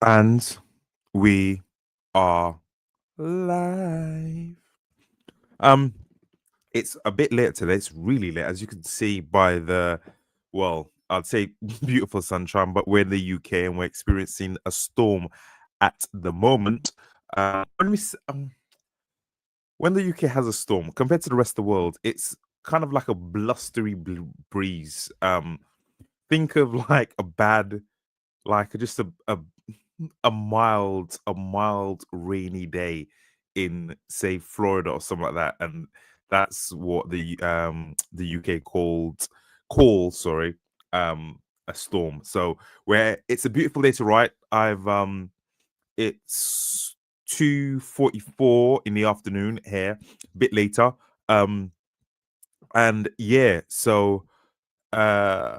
And we are live. Um, it's a bit late today. It's really late, as you can see by the, well, I'd say beautiful sunshine, but we're in the UK and we're experiencing a storm at the moment. When the UK has a storm compared to the rest of the world, it's kind of like a blustery breeze. Think of like a bad, like just a mild rainy day in, say, Florida or something like that, and that's what the UK sorry, a storm. So where it's a beautiful day to write. It's 2:44 in the afternoon here, a bit later. um and yeah, so uh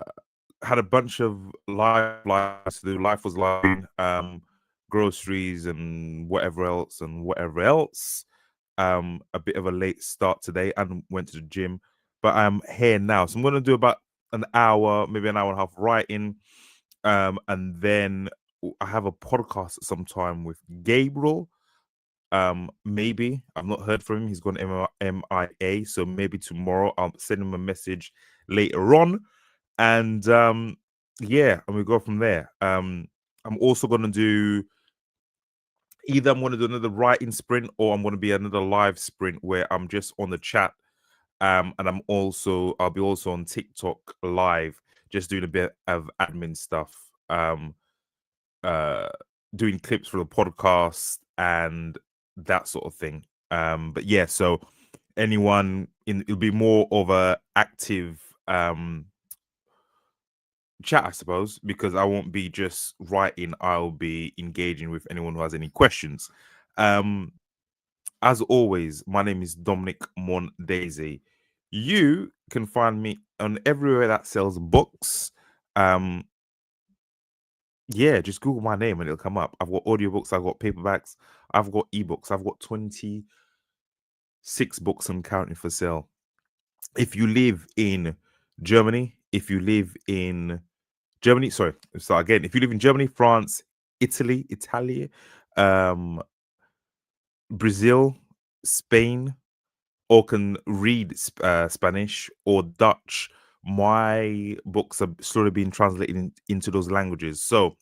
had a bunch of lives to do. Life was like groceries and whatever else. A bit of a late start today and went to the gym, but I'm here now. So I'm gonna do about an hour, maybe an hour and a half writing. And then I have a podcast at some time with Gabriel. Maybe I've not heard from him. He's gone MIA, so maybe tomorrow I'll send him a message later on, and yeah, and we go from there. I'm also gonna do either I'm gonna do another writing sprint or I'm gonna be another live sprint where I'm just on the chat. And I'll be also on TikTok live, just doing a bit of admin stuff. Uh Doing clips for the podcast and that sort of thing. But yeah, so it'll be more of a active chat, I suppose, because I won't be just writing, I'll be engaging with anyone who has any questions. Um, as always, my name is Dominic Mondaisy. You can find me on everywhere that sells books. Um, yeah, just Google my name and it'll come up. I've got audiobooks, I've got paperbacks, I've got ebooks, I've got 26 books and counting for sale. If you live in Germany, if you live in Germany, sorry, start again. If you live in Germany, France, Italy, um, Brazil, Spain, or can read Spanish or Dutch, my books are slowly being translated into those languages. So,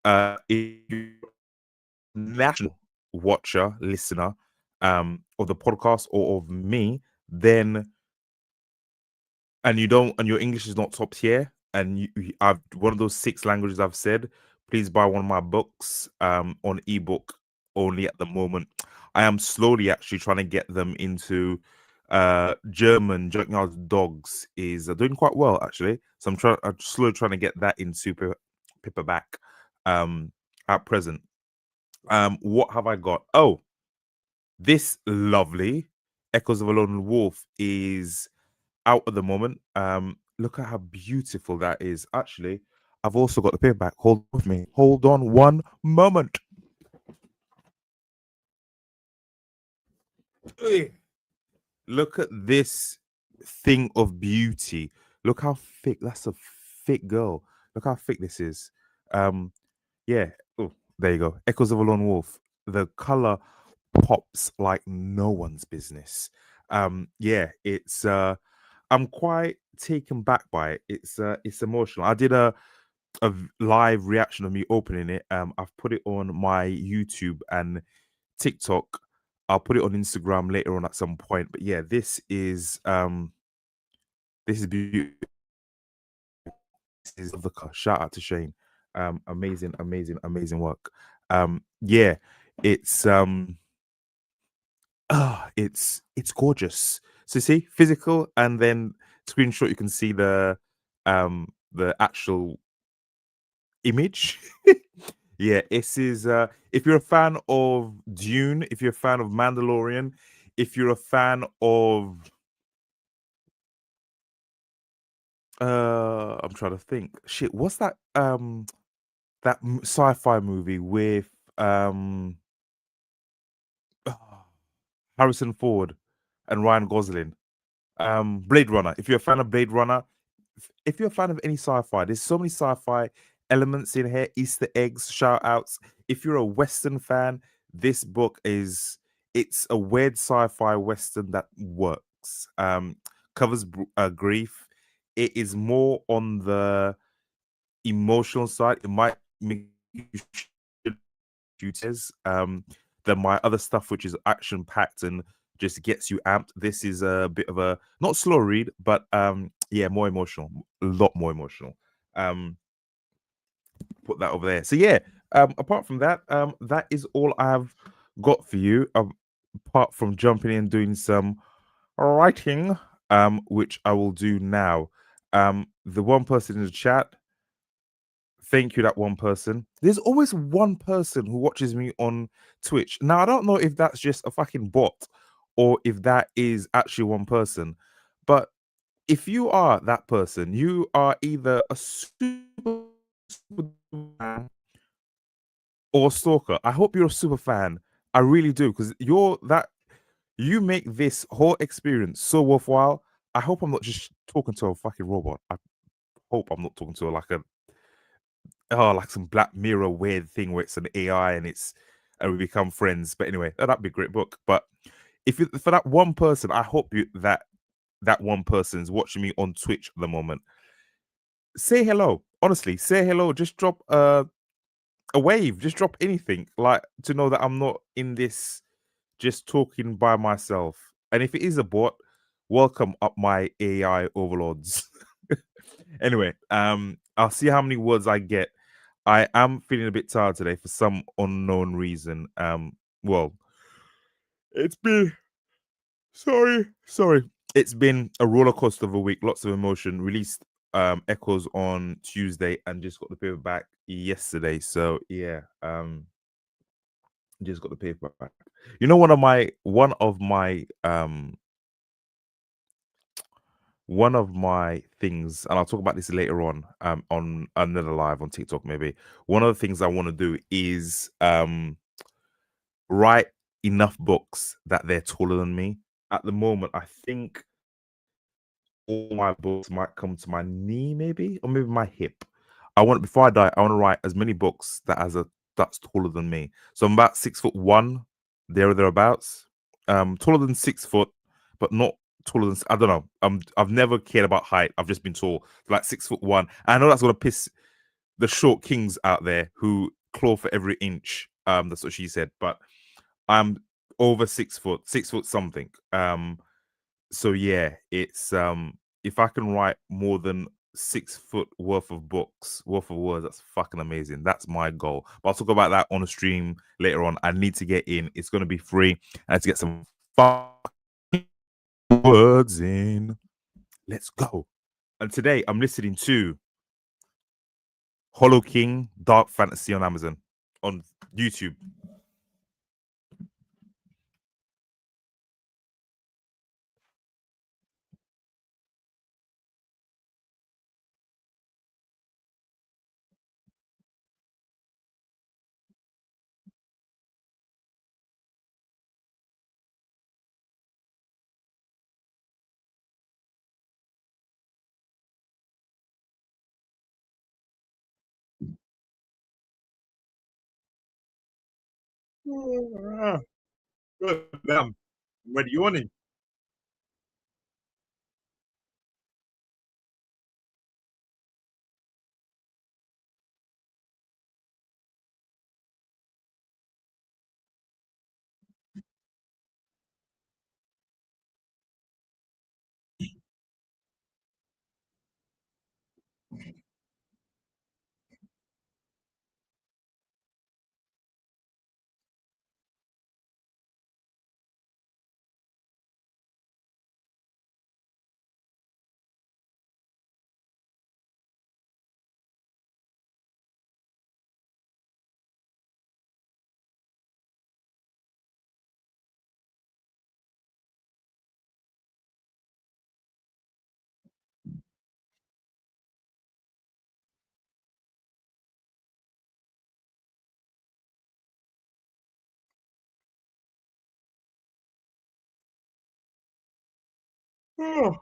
if you're a national watcher, listener, of the podcast or of me, then and you don't and your English is not top tier, and I've one of those 6 languages I've said, please buy one of my books on ebook only at the moment. I am slowly actually trying to get them into German. Junkyard Dogs is doing quite well actually, so I'm slowly trying to get that in super paperback at present. What have I got? Oh, this lovely Echoes of a Lone Wolf is out at the moment. Look at how beautiful that is. Actually, I've also got the paperback. Hold with me. Hold on one moment. Ugh. Look at this thing of beauty. Look how thick. That's a thick girl. Look how thick this is. Um, yeah. Oh, there you go. Echoes of a Lone Wolf. The color pops like no one's business. Yeah, I'm quite taken back by it. It's emotional. I did a live reaction of me opening it. I've put it on my YouTube and TikTok. I'll put it on Instagram later on at some point. But yeah, this is beautiful. This is of the car. Shout out to Shane. Amazing work. Yeah, it's it's gorgeous. So see, physical, and then screenshot, you can see the actual image. Yeah, this is if you're a fan of Dune, if you're a fan of Mandalorian, if you're a fan of I'm trying to think. Shit, what's that sci-fi movie with Harrison Ford and Ryan Gosling? Blade Runner. If you're a fan of Blade Runner, if you're a fan of any sci-fi, there's so many sci-fi elements in here, Easter eggs, shout outs. If you're a Western fan, this book is it's a weird sci-fi Western that works. Covers grief. It is more on the emotional side. It might make you duties than my other stuff, which is action packed and just gets you amped. This is a bit of a not slow read, but yeah, more emotional, a lot more emotional. Um, put that over there. So yeah, apart from that, that is all I've got for you. Apart from jumping in and doing some writing, which I will do now. The one person in the chat, thank you, that one person. There's always one person who watches me on Twitch. Now, I don't know if that's just a fucking bot or if that is actually one person. But if you are that person, you are either a super fan or a stalker. I hope you're a super fan. I really do, because you make this whole experience so worthwhile. I hope I'm not just talking to a fucking robot. I hope I'm not talking to like a like some Black Mirror weird thing where it's an AI and we become friends. But anyway, that'd be a great book. But if you, for that one person, I hope that one person is watching me on Twitch at the moment. Say hello. Honestly, say hello. Just drop a wave. Just drop anything, like to know that I'm not in this just talking by myself. And if it is a bot, welcome up my AI overlords. Anyway, I'll see how many words I get. I am feeling a bit tired today for some unknown reason. Well, it's been sorry. It's been a roller coaster of a week, lots of emotion. Released Echoes on Tuesday and just got the paperback yesterday. So yeah, just got the paperback. You know, one of my things, and I'll talk about this later on another live on TikTok maybe. One of the things I want to do is write enough books that they're taller than me. At the moment, I think all my books might come to my knee, maybe, or maybe my hip. I want before I die, I want to write as many books that's taller than me. So I'm about 6'1", there or thereabouts. Taller than 6 foot, but not taller than I don't know. I've never cared about height. I've just been tall, like 6'1". I know that's gonna piss the short kings out there who claw for every inch. That's what she said, but I'm over 6 foot, 6 foot something. So yeah, it's if I can write more than 6 foot worth of books, worth of words, that's fucking amazing. That's my goal. But I'll talk about that on a stream later on. I need to get in. It's gonna be free. I need to get some fucking words in. Let's go. And today I'm listening to Hollow King Dark Fantasy on Amazon, on YouTube. Good. Damn. When yawning. Oh.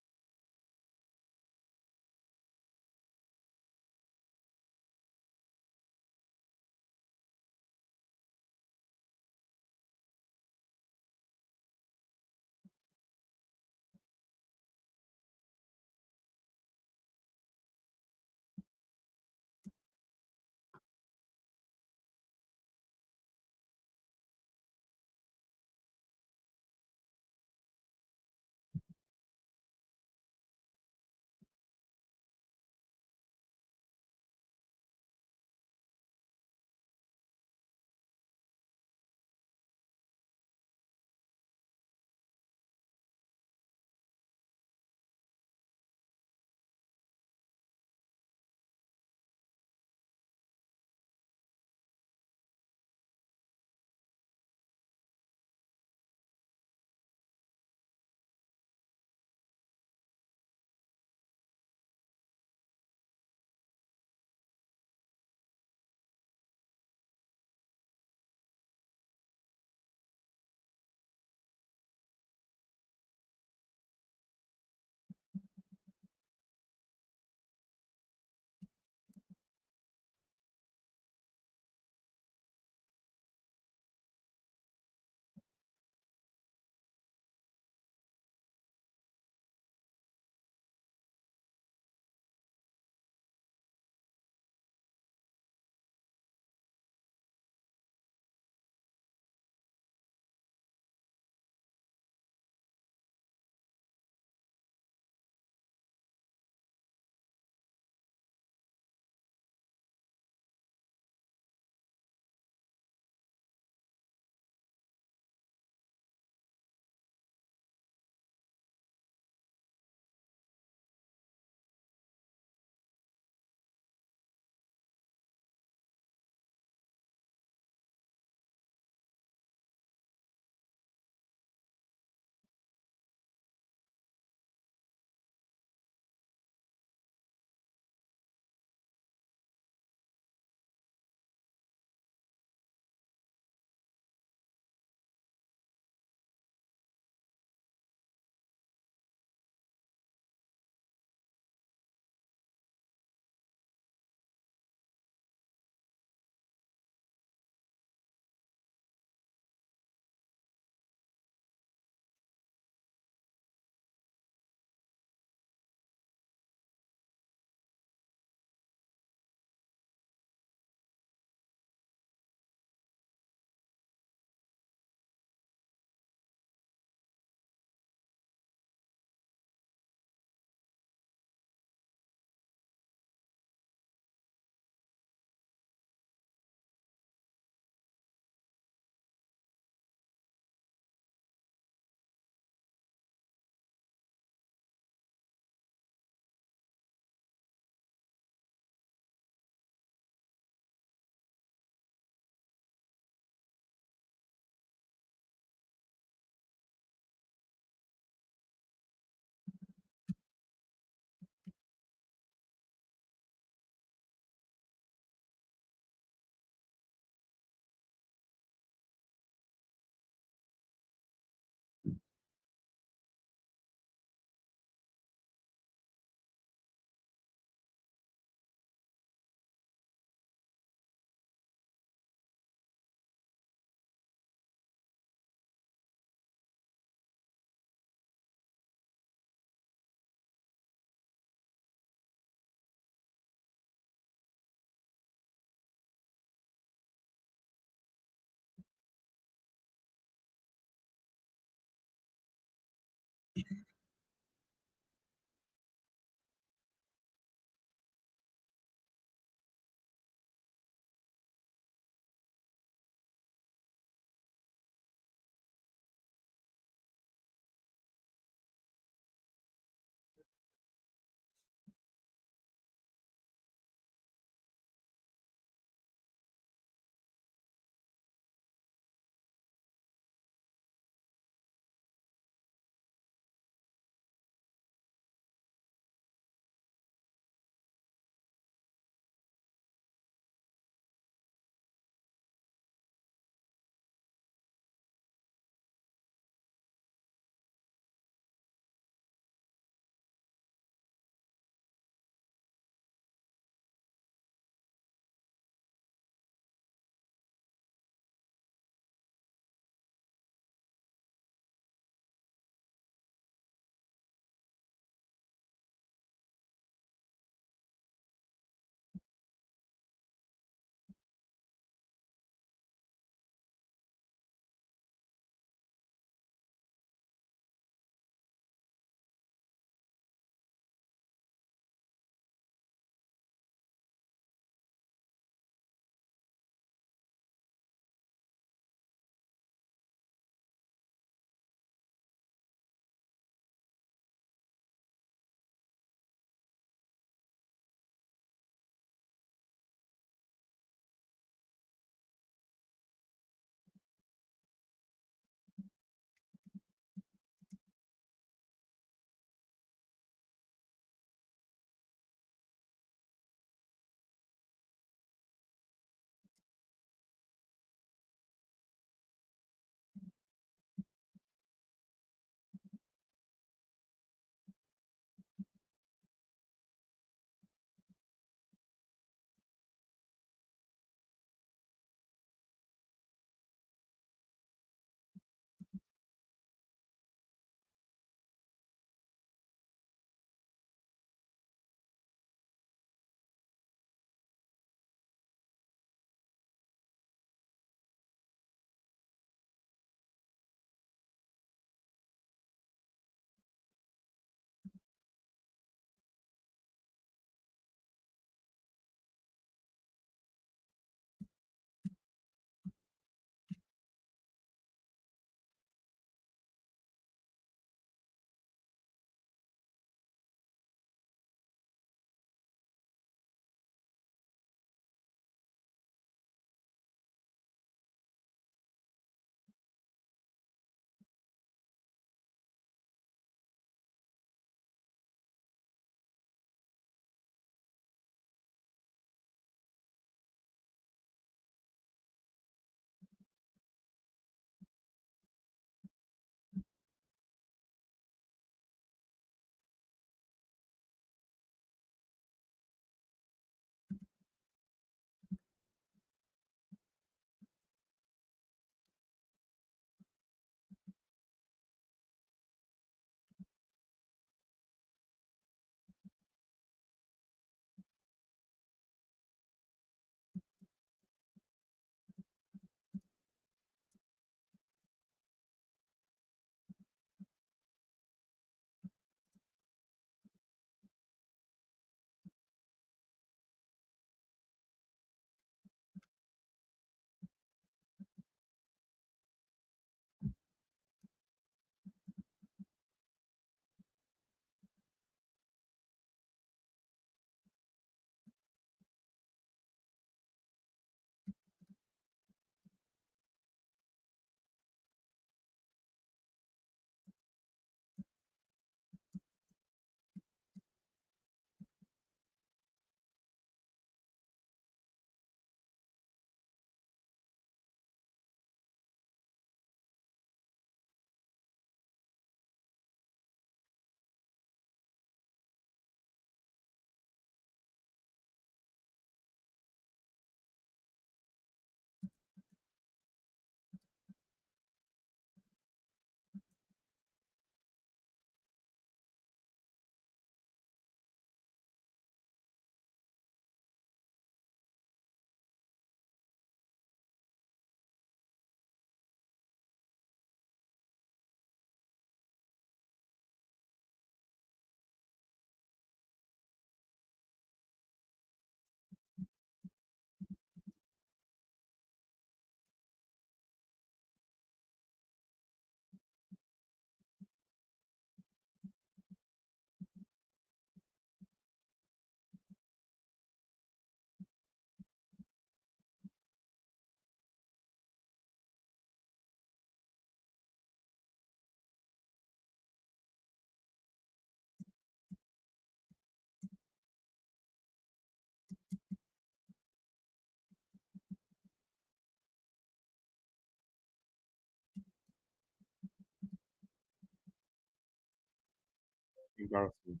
Embarrassing.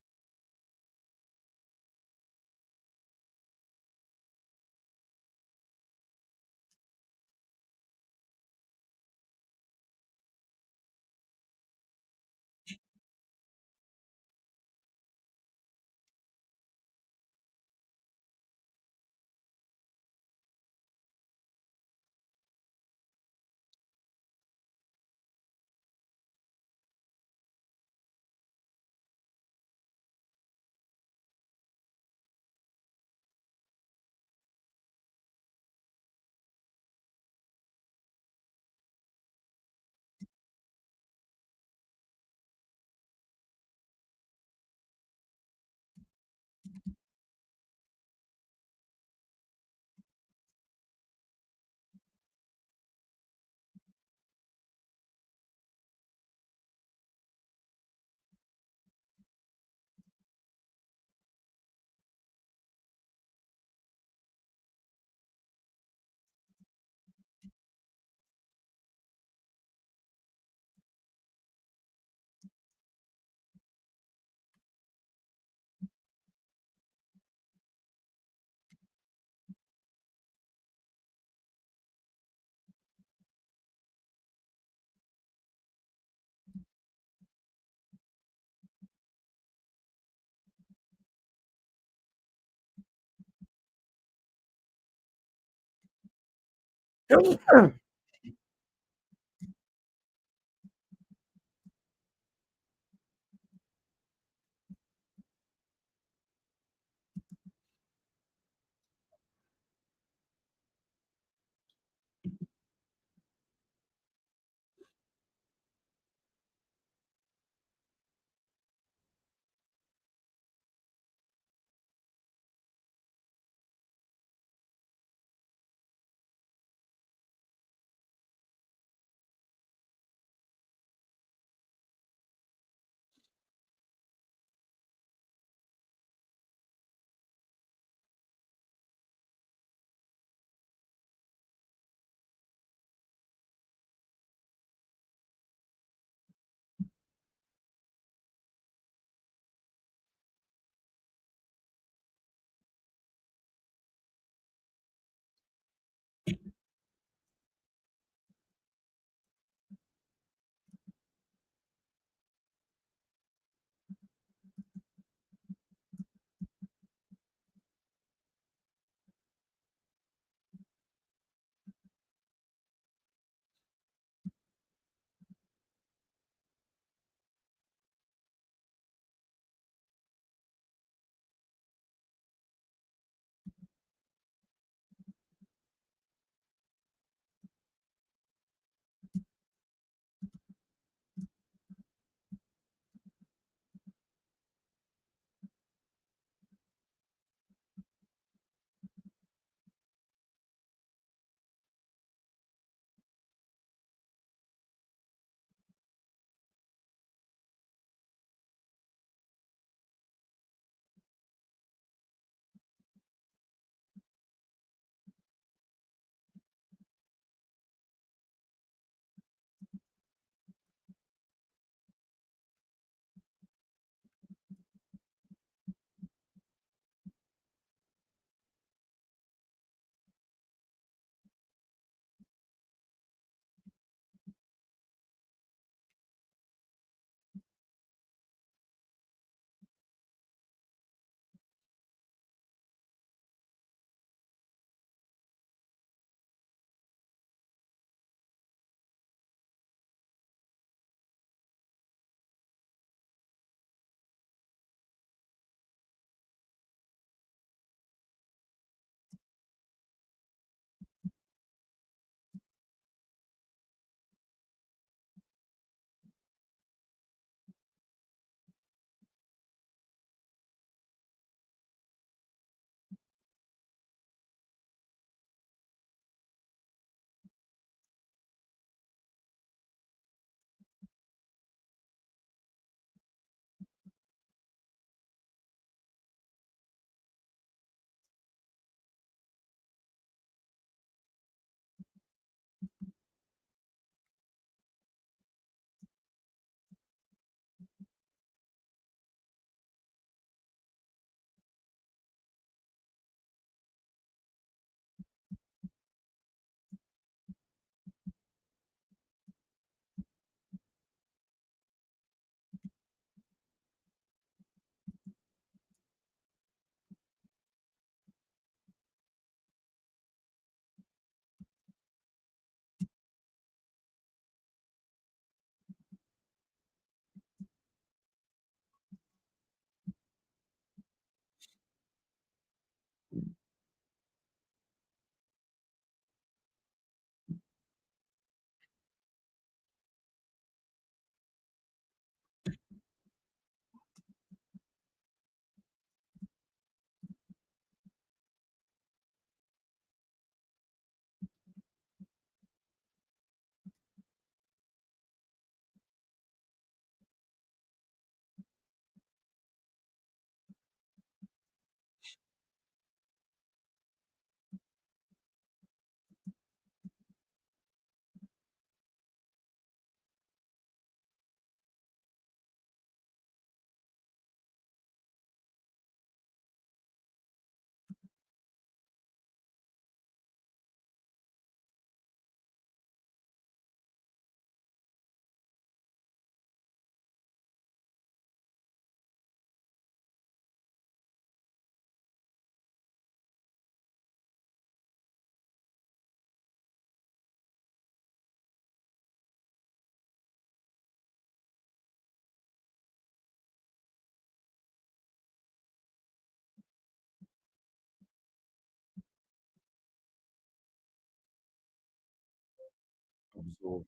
absorb,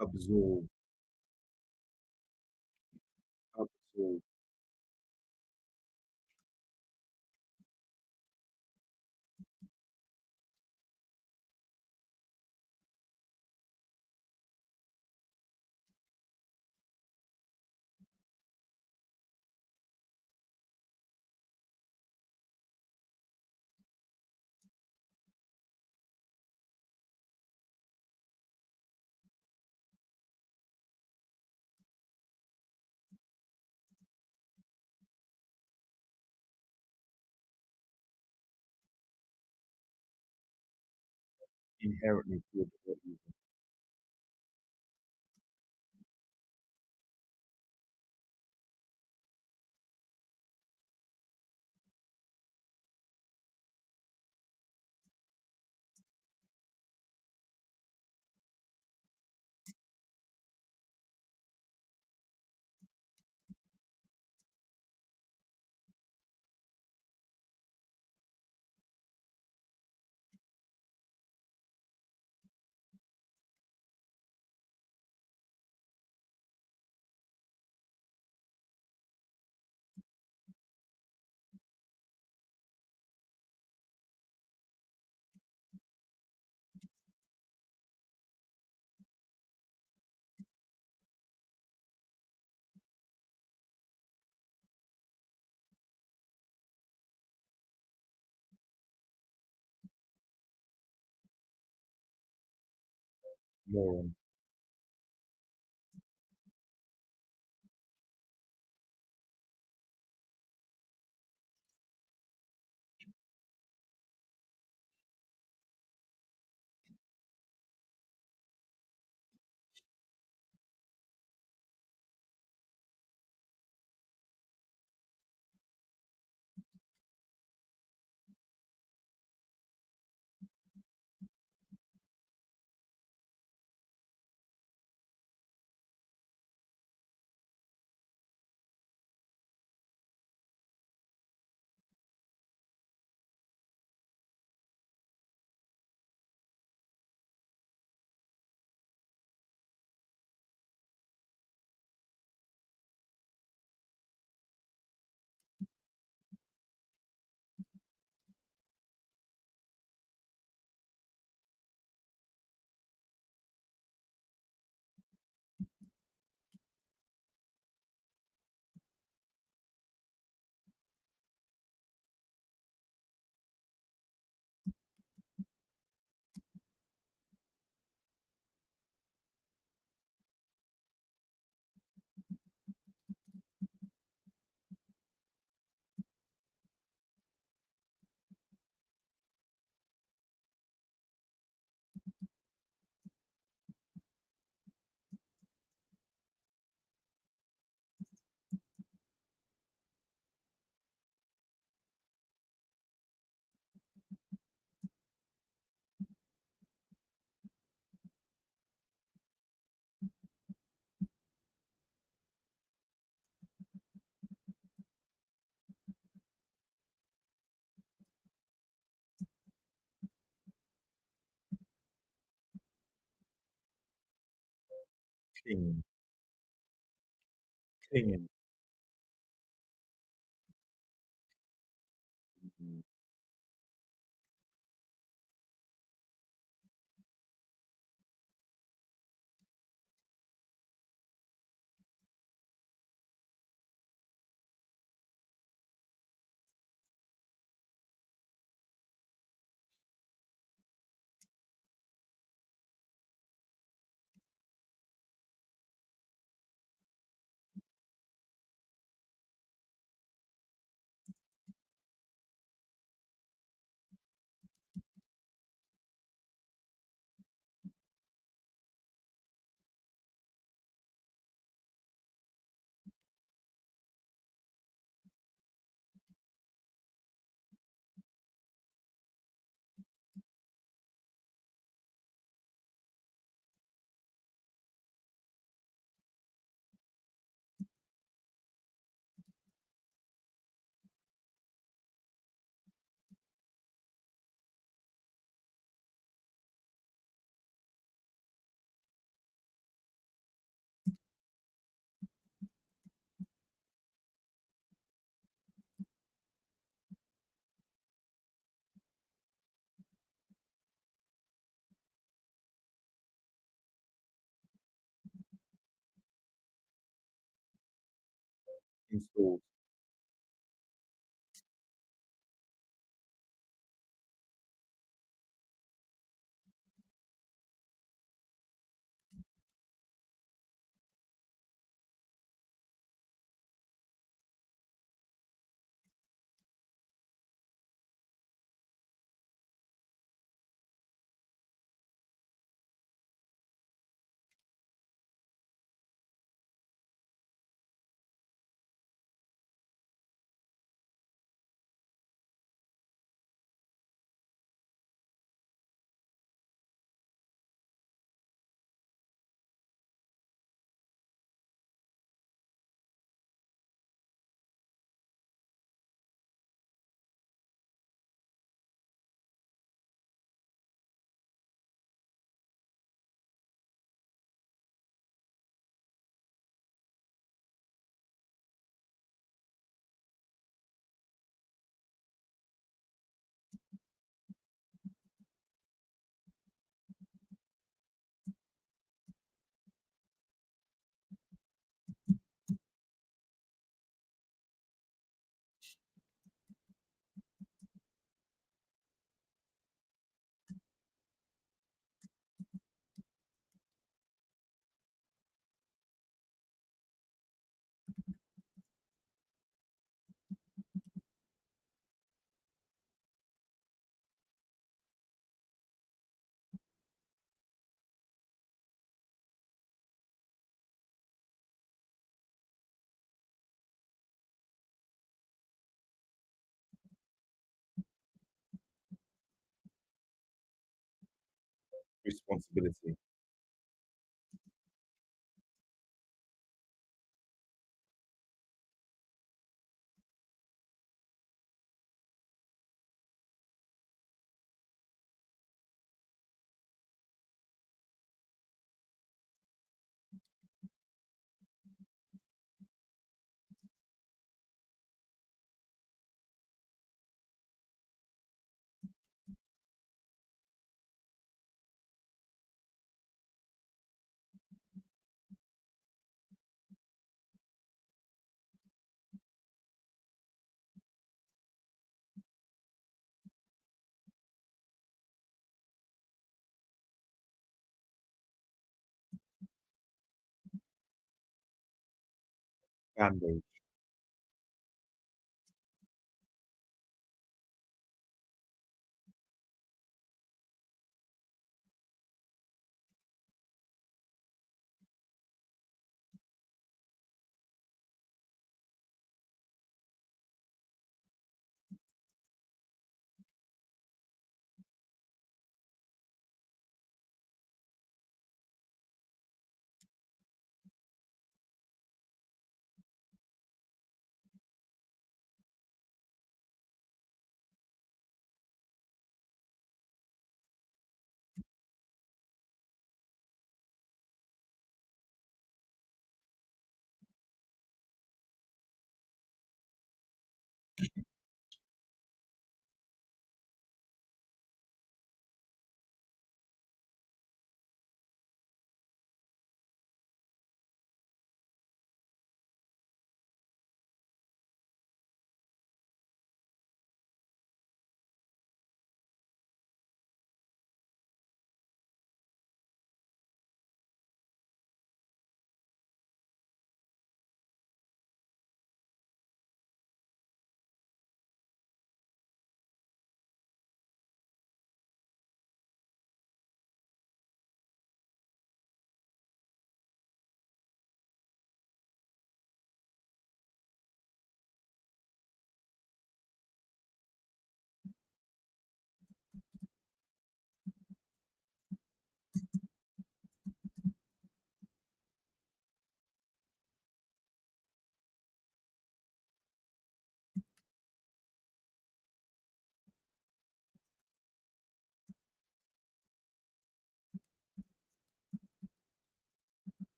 absorb, absorb. Inherently good at what you more on. Clinging, clinging. Mhm. installed. Responsibility. Band-aid.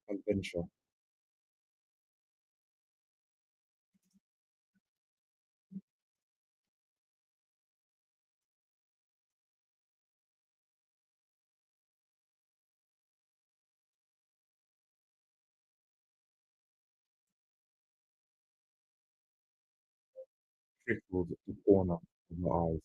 Adventure. Trickled the corner of my eyes.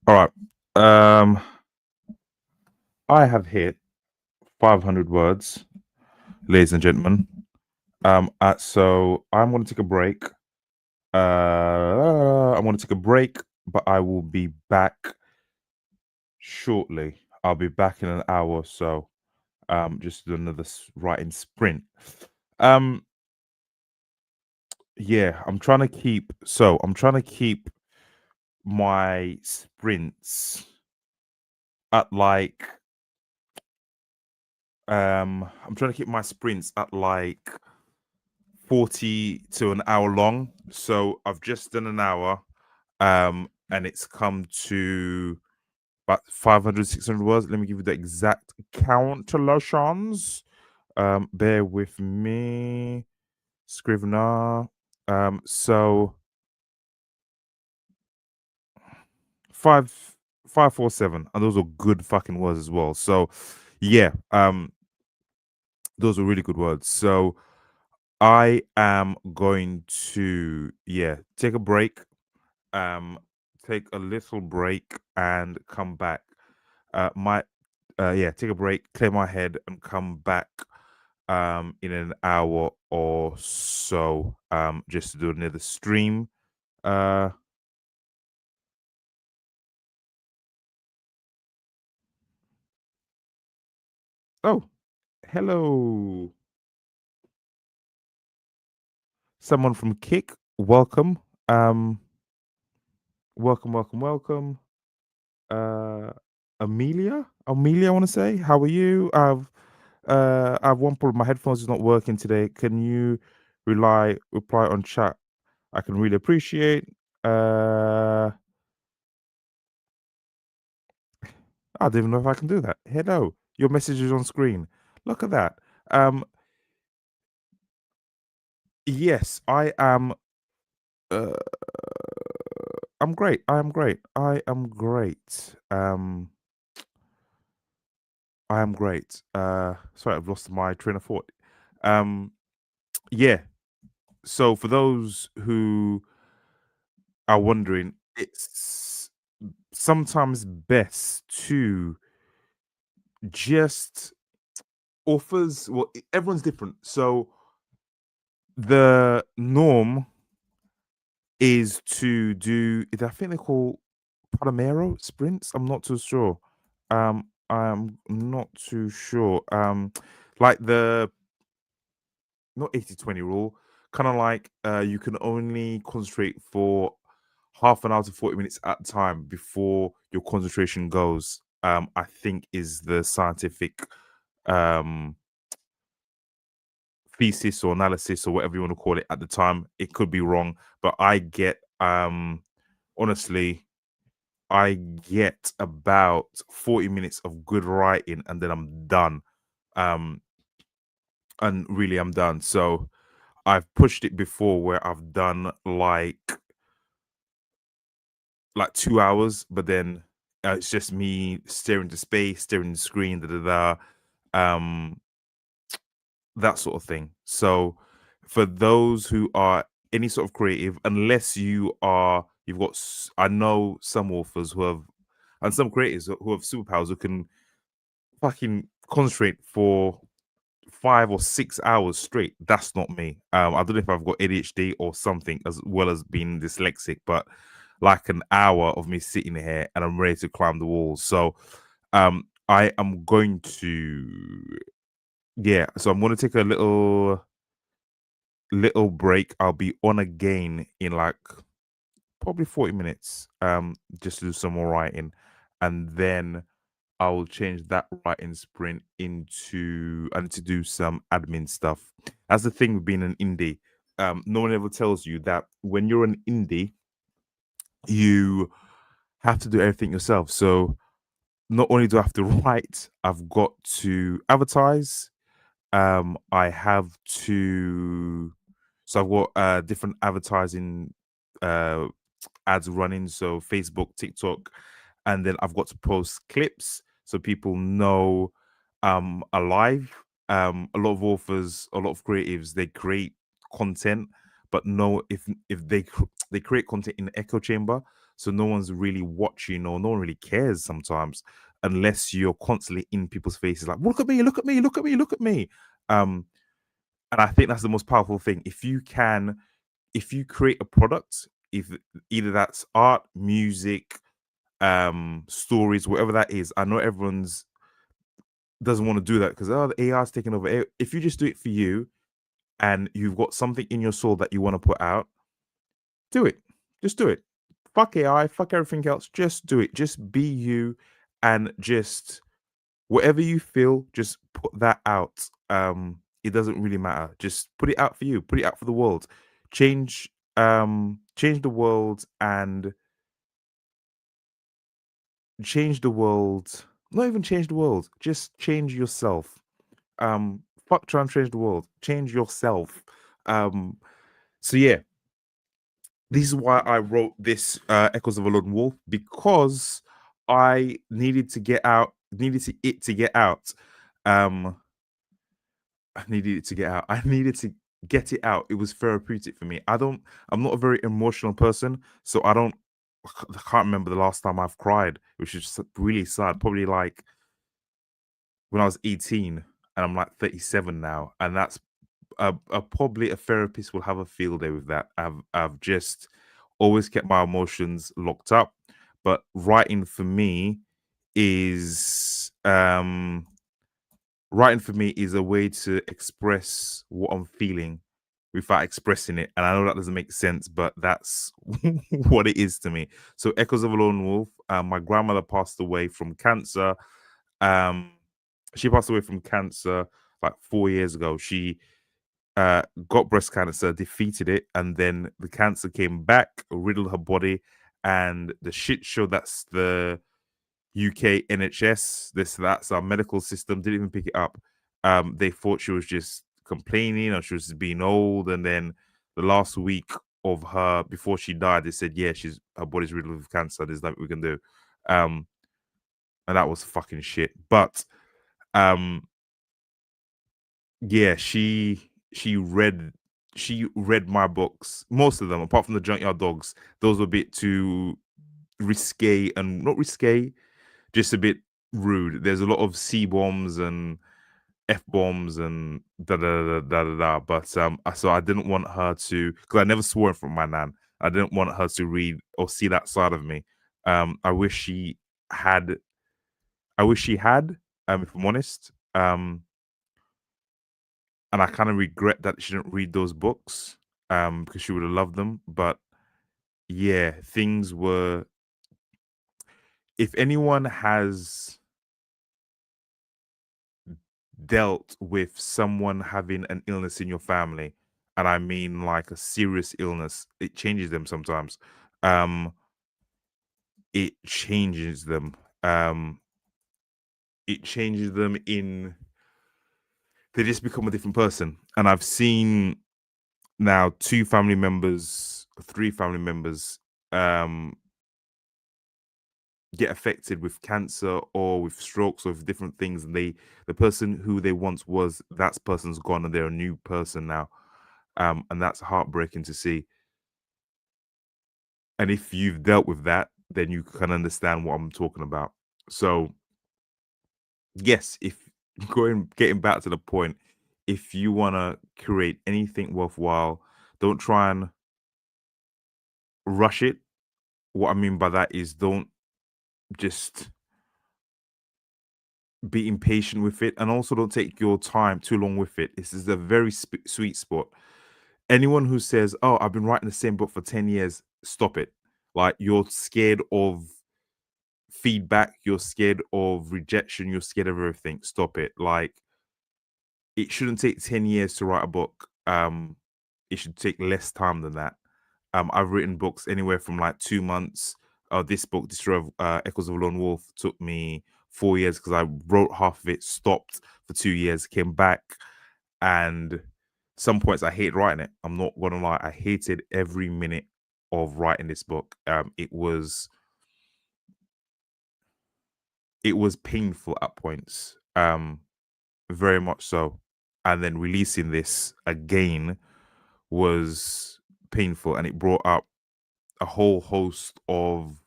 All right. Um, I have hit 500 words, ladies and gentlemen. So I'm going to take a break. I'm going to take a break, but I will be back shortly. I'll be back in an hour or so. Just to do another writing sprint. Um, yeah, I'm trying to keep my sprints at like I'm trying to keep my sprints at like 40 to an hour long. So I've just done an hour, and it's come to about 500, 600 words. Let me give you the exact calculations. Bear with me, Scrivener. So 5 547, and those are good fucking words as well. So yeah, those are really good words. So I am going to take a break, take a little break and come back. My take a break, clear my head, and come back in an hour or so, just to do another stream. Uh oh, hello, someone from Kick. Welcome. Um, welcome. Uh, Amelia, I want to say, how are you? I have one problem. My headphones is not working today. Can you reply on chat? I can really appreciate. Uh, I don't even know if I can do that. Hello, your message is on screen. Look at that. Um, yes, I am. Uh, I'm great. I am great. I am great. I am great. Sorry, I've lost my train of thought. Um, yeah. So for those who are wondering, it's sometimes best to just authors. Well, everyone's different. So the norm is to do. I think they call Panamero sprints. I'm not too sure. I'm not too sure. Like the not 80/20 rule, kind of like you can only concentrate for half an hour to 40 minutes at a time before your concentration goes. I think is the scientific um thesis or analysis or whatever you want to call it at the time. It could be wrong, but I get honestly, I get about 40 minutes of good writing and then I'm done. Um and really I'm done. So I've pushed it before where I've done like 2 hours, but then it's just me staring into space, staring at the screen, um, that sort of thing. So for those who are any sort of creative, unless you've got, I know some authors who have, and some creators who have superpowers who can fucking concentrate for 5 or 6 hours straight. That's not me. I don't know if I've got ADHD or something, as well as being dyslexic, but like an hour of me sitting here and I'm ready to climb the walls. So I am going to so I'm gonna take a little break. I'll be on again in like probably 40 minutes. Just to do some more writing. And then I will change that writing sprint into I need to do some admin stuff. That's the thing with being an indie. No one ever tells you that when you're an indie, you have to do everything yourself. So not only do I have to write, I've got to advertise. I have to so I've got different advertising uh ads running, so Facebook, TikTok, and then I've got to post clips so people know alive. A lot of authors, a lot of creatives, they create content, but no, if they create content in the echo chamber, so no one's really watching or no one really cares sometimes unless you're constantly in people's faces like look at me, look at me, look at me, look at me. um and I think that's the most powerful thing. If you create a product, if either that's art, music, stories, whatever that is, I know everyone's doesn't want to do that because the AI is taking over. If you just do it for you and you've got something in your soul that you want to put out, do it. Just do it. Fuck AI, fuck everything else. Just do it. Just be you and just whatever you feel, just put that out. It doesn't really matter. Just put it out for you, put it out for the world. Change change the world and change the world. Not even change the world, just change yourself. Fuck trying to change the world. Change yourself. Um so yeah, this is why I wrote this Echoes of a Lone Wolf, because I needed to get out, it to get out. Um, I needed it to get out. I needed to get it out. It was therapeutic for me. I'm not a very emotional person, so I can't remember the last time I've cried, which is really sad. Probably like when I was 18 and I'm like 37 now. And that's probably a therapist will have a field day with that. I've just always kept my emotions locked up. But writing for me is a way to express what I'm feeling without expressing it. And I know that doesn't make sense, but that's what it is to me. So Echoes of a Lone Wolf, my grandmother passed away from cancer. Um, she passed away from cancer like 4 years ago. She got breast cancer, defeated it, and then the cancer came back, riddled her body, and the shit show that's the UK NHS, that's our medical system, didn't even pick it up. They thought she was just complaining or she was just being old, and then the last week of her before she died, they said, yeah, her body's riddled with cancer. There's nothing we can do. And that was fucking shit. But yeah, she read my books, most of them, apart from the Junkyard Dogs. Those were a bit too risque, and not risque, just a bit rude. There's a lot of C bombs and F bombs and da da da da da da. But so I didn't want her to, because I never swore in front of my nan. I didn't want her to read or see that side of me. I wish she had. I wish she had. If I'm honest. And I kind of regret that she didn't read those books. Because she would have loved them. But yeah, things were. If anyone has dealt with someone having an illness in your family, and I mean like a serious illness, it changes them sometimes. Um, it changes them. Um, it changes them in they just become a different person. And I've seen now 3 family members um get affected with cancer or with strokes or with different things, and the person who they once was, that person's gone and they're a new person now. And that's heartbreaking to see. And if you've dealt with that, then you can understand what I'm talking about. So yes, if getting back to the point, if you want to create anything worthwhile, don't try and rush it. What I mean by that is don't just be impatient with it, and also don't take your time too long with it. This is a very sweet spot. Anyone who says, "Oh, I've been writing the same book for 10 years," stop it. Like, you're scared of feedback, you're scared of rejection, you're scared of everything. Stop it. Like, it shouldn't take 10 years to write a book. It should take less time than that. I've written books anywhere from like 2 months. This book, Destroy Echoes of a Lone Wolf, took me 4 years because I wrote half of it, stopped for 2 years, came back, and some points I hate writing it. I'm not gonna lie, I hated every minute of writing this book. It was painful at points, very much so. And then releasing this again was painful, and it brought up a whole host of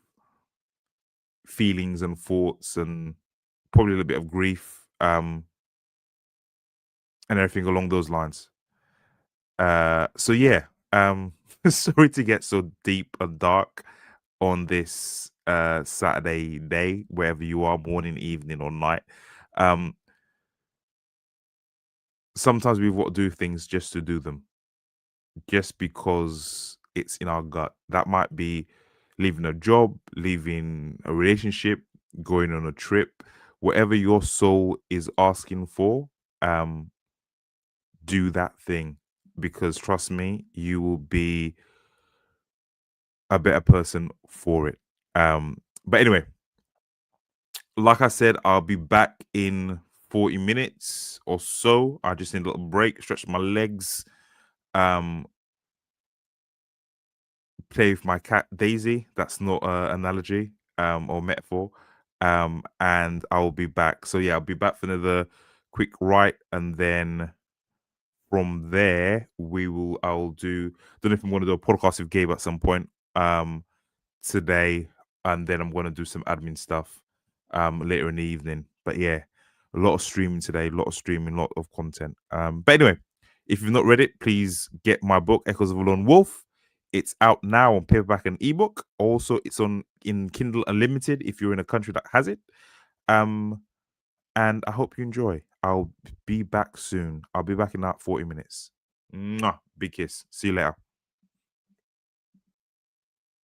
feelings and thoughts, and probably a little bit of grief, and everything along those lines. So yeah, sorry to get so deep and dark on this Saturday day, wherever you are, morning, evening, or night. Um, Sometimes we've got to do things just to do them, just because it's in our gut. That might be leaving a job, leaving a relationship, going on a trip, whatever your soul is asking for. Um, do that thing, because trust me, you will be a better person for it. But anyway, like I said, I'll be back in 40 minutes or so. I just need a little break, stretch my legs, um, play with my cat Daisy. That's not an analogy or metaphor. And I'll be back. So yeah, I'll be back for another quick write, and then from there I'll do, don't know if I'm gonna do a podcast with Gabe at some point today, and then I'm gonna do some admin stuff later in the evening. But yeah, a lot of streaming today, a lot of streaming, a lot of content. But anyway, if you've not read it, please get my book, Echoes of a Lone Wolf. It's out now on paperback and ebook. Also, it's on in Kindle Unlimited if you're in a country that has it. Um, and I hope you enjoy. I'll be back soon. I'll be back in about 40 minutes. Mwah. Big kiss. See you later.